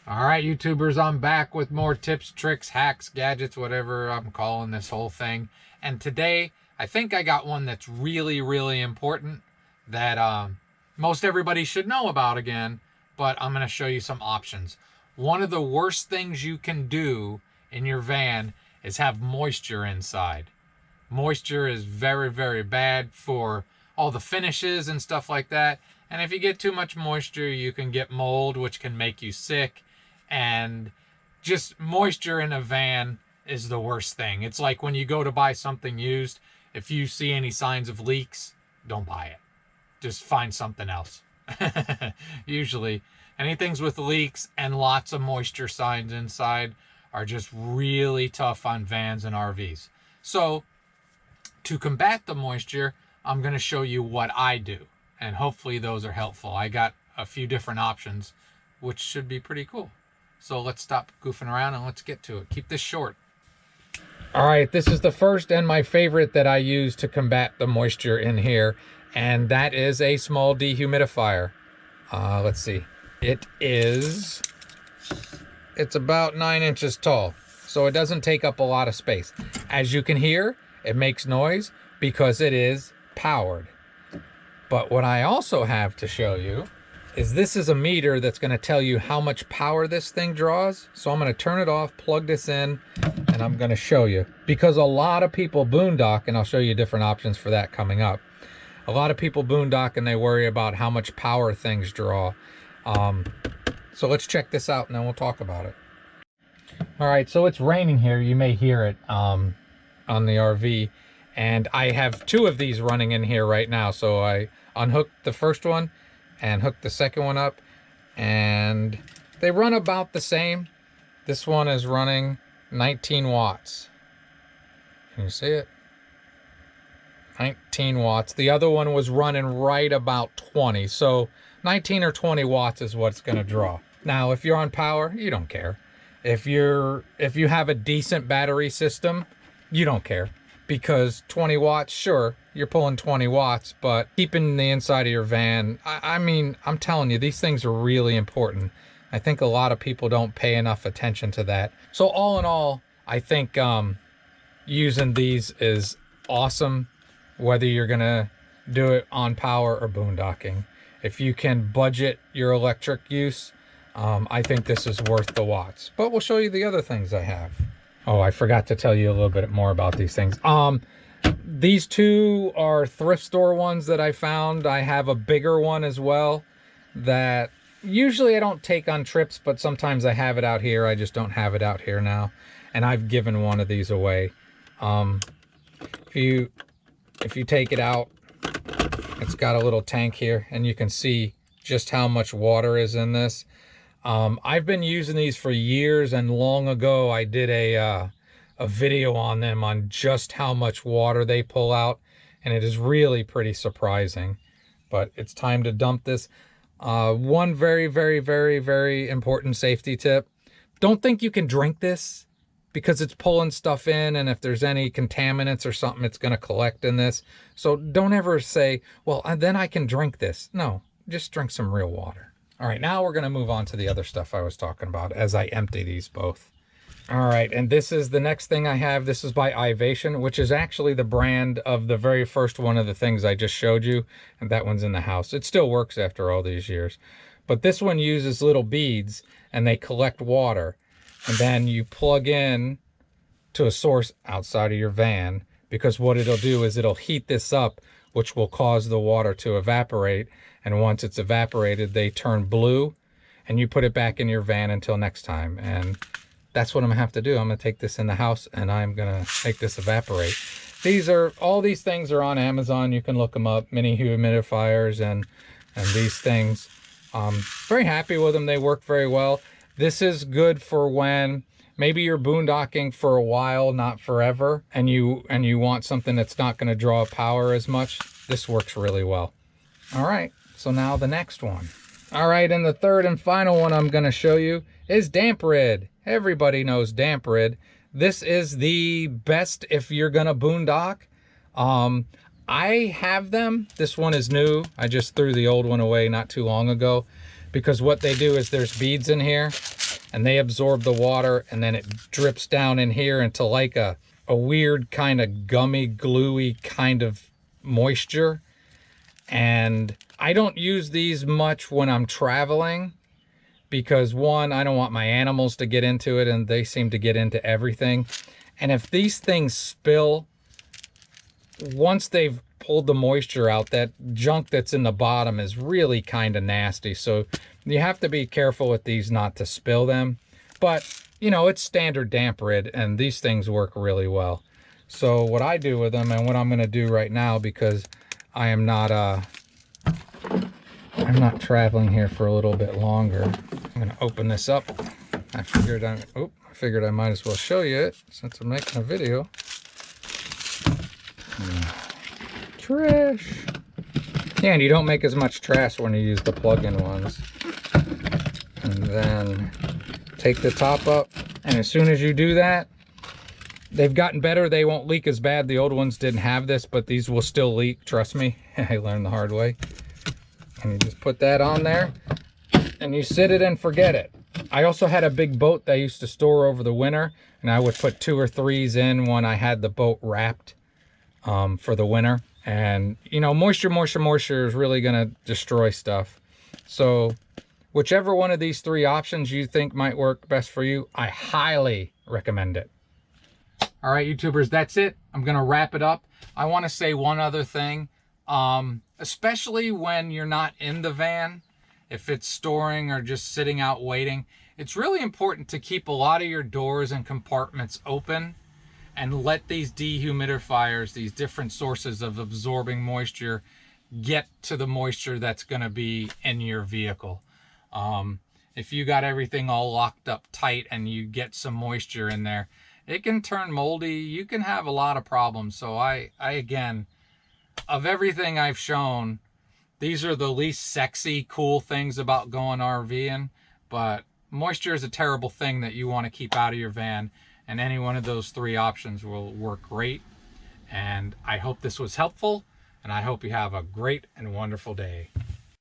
All right, YouTubers, I'm back with more tips, tricks, hacks, gadgets, whatever I'm calling this whole thing. And today, I think I got one that's really, really important that most everybody should know about again, but I'm going to show you some options. One of the worst things you can do in your van is have moisture inside. Moisture is very, very bad for all the finishes and stuff like that. And if you get too much moisture, you can get mold, which can make you sick. And just moisture in a van is the worst thing. It's like when you go to buy something used, if you see any signs of leaks, don't buy it. Just find something else. Usually, anything with leaks and lots of moisture signs inside are just really tough on vans and RVs. So, to combat the moisture, I'm going to show you what I do. And hopefully those are helpful. I got a few different options, which should be pretty cool. So let's stop goofing around and let's get to it. Keep this short. All right, this is the first and my favorite that I use to combat the moisture in here, and that is a small dehumidifier. Let's see. It's about 9 inches tall, so it doesn't take up a lot of space. As you can hear, it makes noise because it is powered. But what I also have to show you is this is a meter that's going to tell you how much power this thing draws. So I'm going to turn it off, plug this in, and I'm going to show you. Because a lot of people boondock, and I'll show you different options for that coming up. A lot of people boondock and they worry about how much power things draw. So let's check this out and then we'll talk about it. All right, so it's raining here. You may hear it on the RV. And I have two of these running in here right now. So I unhooked the first one and hooked the second one up, and they run about the same. This one is running 19 watts. Can you see it? 19 watts. The other one was running right about 20. So 19 or 20 watts is what it's going to draw. Now, if you're on power, you don't care. If you have a decent battery system, you don't care. Because 20 watts, sure, you're pulling 20 watts, but keeping the inside of your van, I mean, I'm telling you, these things are really important. I think a lot of people don't pay enough attention to that. So all in all, I think using these is awesome, whether you're gonna do it on power or boondocking. If you can budget your electric use, I think this is worth the watts. But we'll show you the other things I have. Oh, I forgot to tell you a little bit more about these things. These two are thrift store ones that I found. I have a bigger one as well that usually I don't take on trips, but sometimes I have it out here. I just don't have it out here now. And I've given one of these away. If you take it out, it's got a little tank here and you can see just how much water is in this. I've been using these for years, and long ago I did a video on them on just how much water they pull out, and it is really pretty surprising. But it's time to dump this. One very, very, very, very important safety tip. Don't think you can drink this because it's pulling stuff in, and if there's any contaminants or something, it's going to collect in this. So don't ever say, well, then I can drink this. No, just drink some real water. All right, now we're going to move on to the other stuff I was talking about as I empty these both. All right, and this is the next thing I have. This is by Ivation, which is actually the brand of the very first one of the things I just showed you, and that one's in the house. It still works after all these years. But this one uses little beads, and they collect water. And then you plug in to a source outside of your van, because what it'll do is it'll heat this up, which will cause the water to evaporate. And once it's evaporated, they turn blue, and you put it back in your van until next time. And that's what I'm gonna have to do. I'm gonna take this in the house and I'm gonna make this evaporate. All these things are on Amazon. You can look them up, mini humidifiers and these things. Very happy with them. They work very well. This is good for when maybe you're boondocking for a while, not forever, and you want something that's not gonna draw power as much. This works really well. All right, so now the next one. All right, and the third and final one I'm gonna show you is Damp Rid. Everybody knows Damp Rid. This is the best if you're gonna boondock. I have them. This one is new. I just threw the old one away not too long ago, because what they do is there's beads in here, and they absorb the water, and then it drips down in here into like a weird kind of gummy, gluey kind of moisture. And I don't use these much when I'm traveling because, one, I don't want my animals to get into it, and they seem to get into everything. And if these things spill, once they've pulled the moisture out, that junk that's in the bottom is really kind of nasty. So you have to be careful with these not to spill them. But, you know, it's standard damp rid, and these things work really well. So what I do with them, and what I'm going to do right now, because I am not I'm not traveling here for a little bit longer. I'm going to open this up. I figured I might as well show you it since I'm making a video. Trash. Yeah, and you don't make as much trash when you use the plug-in ones. And then take the top up, and as soon as you do that, they've gotten better. They won't leak as bad. The old ones didn't have this, but these will still leak, trust me. I learned the hard way. And you just put that on there, and you sit it and forget it. I also had a big boat that I used to store over the winter, and I would put 2 or 3s in when I had the boat wrapped for the winter. And, you know, moisture is really going to destroy stuff. So whichever one of these 3 options you think might work best for you, I highly recommend it. All right, YouTubers, that's it. I'm going to wrap it up. I want to say one other thing. Especially when you're not in the van, if it's storing or just sitting out waiting, it's really important to keep a lot of your doors and compartments open and let these dehumidifiers, these different sources of absorbing moisture, get to the moisture that's going to be in your vehicle. If you got everything all locked up tight and you get some moisture in there, it can turn moldy. You can have a lot of problems. So I again, of everything I've shown, these are the least sexy, cool things about going RVing, but moisture is a terrible thing that you want to keep out of your van, and any one of those 3 options will work great. And I hope this was helpful, and I hope you have a great and wonderful day.